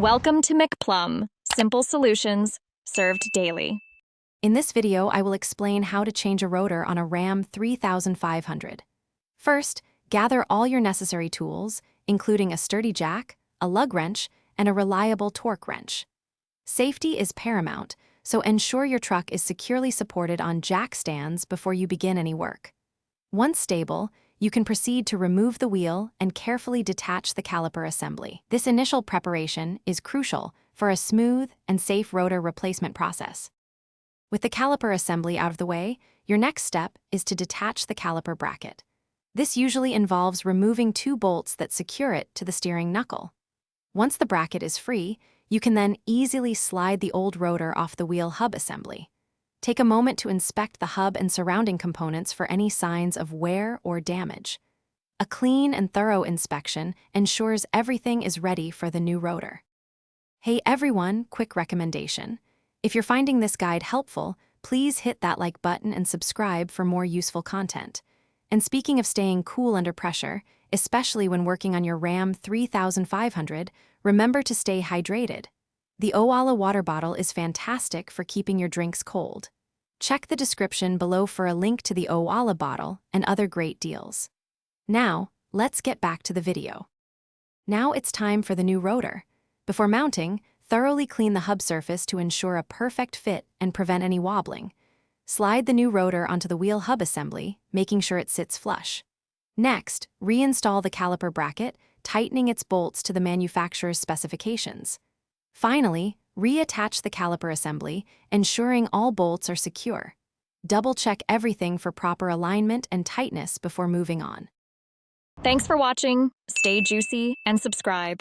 Welcome to McPlum, simple solutions served daily. In this video, I will explain how to change a rotor on a Ram 3500. First, gather all your necessary tools, including a sturdy jack, a lug wrench, and a reliable torque wrench. Safety is paramount, so ensure your truck is securely supported on jack stands before you begin any work. Once stable, you can proceed to remove the wheel and carefully detach the caliper assembly. This initial preparation is crucial for a smooth and safe rotor replacement process. With the caliper assembly out of the way, your next step is to detach the caliper bracket. This usually involves removing two bolts that secure it to the steering knuckle. Once the bracket is free, you can then easily slide the old rotor off the wheel hub assembly. Take a moment to inspect the hub and surrounding components for any signs of wear or damage. A clean and thorough inspection ensures everything is ready for the new rotor. Hey everyone, quick recommendation. If you're finding this guide helpful, please hit that like button and subscribe for more useful content. And speaking of staying cool under pressure, especially when working on your Ram 3500, remember to stay hydrated. The Owala water bottle is fantastic for keeping your drinks cold. Check the description below for a link to the Owala bottle and other great deals. Now, let's get back to the video. Now it's time for the new rotor. Before mounting, thoroughly clean the hub surface to ensure a perfect fit and prevent any wobbling. Slide the new rotor onto the wheel hub assembly, making sure it sits flush. Next, reinstall the caliper bracket, tightening its bolts to the manufacturer's specifications. Finally, reattach the caliper assembly, ensuring all bolts are secure. Double-check everything for proper alignment and tightness before moving on. Thanks for watching. Stay juicy and subscribe.